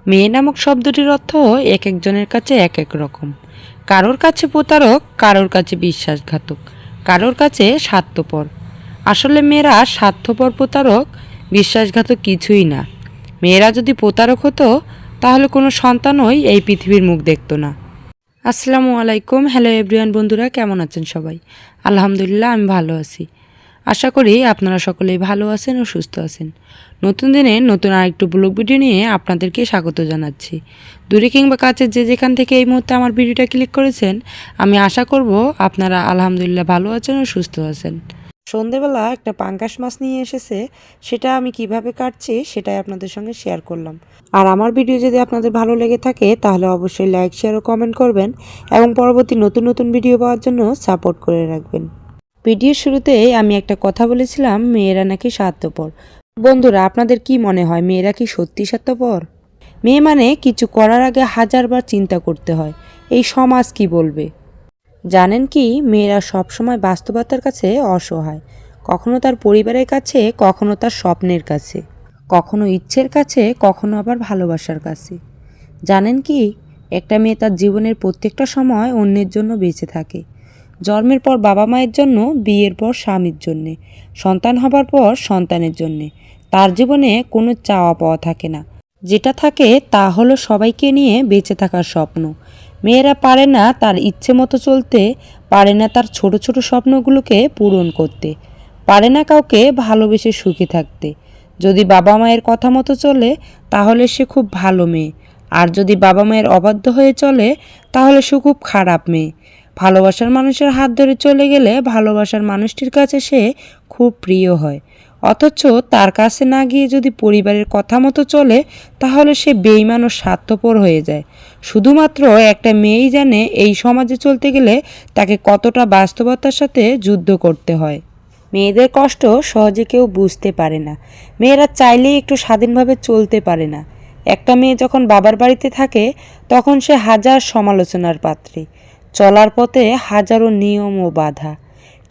মেয়ে নামক শব্দটির অর্থ এক একজনের কাছে এক এক রকম। কারোর কাছে প্রতারক, কারোর কাছে বিশ্বাসঘাতক, কারোর কাছে স্বার্থপর। আসলে মেয়েরা স্বার্থপর, প্রতারক, বিশ্বাসঘাতক কিছুই না। মেয়েরা যদি প্রতারক হতো তাহলে কোনো সন্তানই এই পৃথিবীর মুখ দেখত না। আসসালামু আলাইকুম, হ্যালো এভরিওয়ান, বন্ধুরা কেমন আছেন সবাই? আলহামদুলিল্লাহ, আমি ভালো আছি। আশা করি আপনারা সকলেই ভালো আছেন ও সুস্থ আছেন। নতুন দিনে নতুন আরেকটু ব্লগ ভিডিও নিয়ে আপনাদেরকে স্বাগত জানাচ্ছি। দূরে কিংবা কাছে যে যেখান থেকে এই মুহূর্তে আমার ভিডিওটা ক্লিক করেছেন, আমি আশা করব আপনারা আলহামদুলিল্লাহ ভালো আছেন ও সুস্থ আছেন। সন্ধেবেলা একটা পাঙ্গাস মাছ নিয়ে এসেছে, সেটা আমি কিভাবে কাটছি সেটাই আপনাদের সঙ্গে শেয়ার করলাম। আর আমার ভিডিও যদি আপনাদের ভালো লেগে থাকে তাহলে অবশ্যই লাইক, শেয়ার ও কমেন্ট করবেন এবং পরবর্তী নতুন নতুন ভিডিও পাওয়ার জন্য সাপোর্ট করে রাখবেন। ভিডিওর শুরুতে আমি একটা কথা বলেছিলাম, মেয়েরা নাকি স্বার্থপর। বন্ধুরা, আপনাদের কি মনে হয় মেয়েরা কি সত্যি স্বার্থপর? মেয়ে মানে কিছু করার আগে হাজারবার চিন্তা করতে হয়, এই সমাজ কি বলবে। জানেন কি, মেয়েরা সবসময় বাস্তবতার কাছে অসহায়। কখনো তার পরিবারের কাছে, কখনো তার স্বপ্নের কাছে, কখনো ইচ্ছের কাছে, কখনো আবার ভালোবাসার কাছে। জানেন কি, একটা মেয়ে তার জীবনের প্রত্যেকটা সময় অন্যের জন্য বেঁচে থাকে। জন্মের পর বাবা মায়ের জন্য, বিয়ের পর স্বামীর জন্যে, সন্তান হবার পর সন্তানের জন্যে। তার জীবনে কোনো চাওয়া পাওয়া থাকে না। যেটা থাকে তা হলো সবাইকে নিয়ে বেঁচে থাকার স্বপ্ন। মেয়েরা পারে না তার ইচ্ছে মতো চলতে, পারে না তার ছোট ছোট স্বপ্নগুলোকে পূরণ করতে, পারে না কাউকে ভালোবেসে সুখী থাকতে। যদি বাবা মায়ের কথা মতো চলে তাহলে সে খুব ভালো মেয়ে, আর যদি বাবা মায়ের অবাধ্য হয়ে চলে তাহলে সে খুব খারাপ মেয়ে। ভালোবাসার মানুষের হাত ধরে চলে গেলে ভালোবাসার মানুষটির কাছে সে খুব প্রিয় হয়, অথচ তার কাছে না গিয়ে যদি পরিবারের কথা মতো চলে তাহলে সে বেঈমান ও স্বার্থপর হয়ে যায়। শুধুমাত্র একটা মেয়েই জানে এই সমাজে চলতে গেলে তাকে কতটা বাস্তবতার সাথে যুদ্ধ করতে হয়। মেয়েদের কষ্ট সহজে কেউ বুঝতে পারে না। মেয়েরা চাইলেই একটু স্বাধীনভাবে চলতে পারে না। একটা মেয়ে যখন বাবার বাড়িতে থাকে তখন সে হাজার সমালোচনার পাত্রী। চলার পথে হাজারো নিয়ম ও বাধা।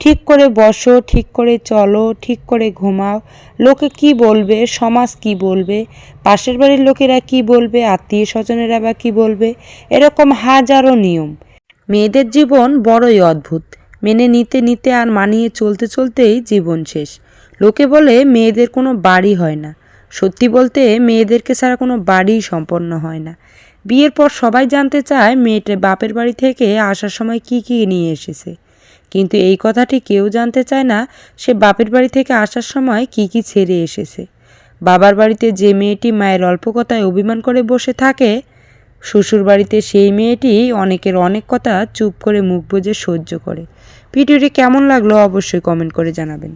ঠিক করে বসো, ঠিক করে চলো, ঠিক করে ঘুমাও, লোকে কি বলবে, সমাজ কি বলবে, পাশের বাড়ির লোকেরা কি বলবে, আত্মীয় স্বজনেরা বা কী বলবে, এরকম হাজারো নিয়ম। মেয়েদের জীবন বড়ই অদ্ভুত। মেনে নিতে নিতে আর মানিয়ে চলতে চলতেই জীবন শেষ। লোকে বলে মেয়েদের কোনো বাড়ি হয় না। সত্যি বলতে মেয়েদেরকে ছাড়া কোনো বাড়িই সম্পন্ন হয় না। বিয়ের পর সবাই জানতে চায় মেয়েটা বাপের বাড়ি থেকে আসার সময় কি কি নিয়ে এসেছে, কিন্তু এই কথাটি কেউ জানতে চায় না সে বাপের বাড়ি থেকে আসার সময় কি কি ছেড়ে এসেছে। বাবার বাড়িতে যে মেয়েটি মায়ের অল্প কথায় অভিমান করে বসে থাকে, শ্বশুর বাড়িতে সেই মেয়েটি অনেকের অনেক কথা চুপ করে মুখ বুজে সহ্য করে। ভিডিওটি কেমন লাগলো অবশ্যই কমেন্ট করে জানাবেন।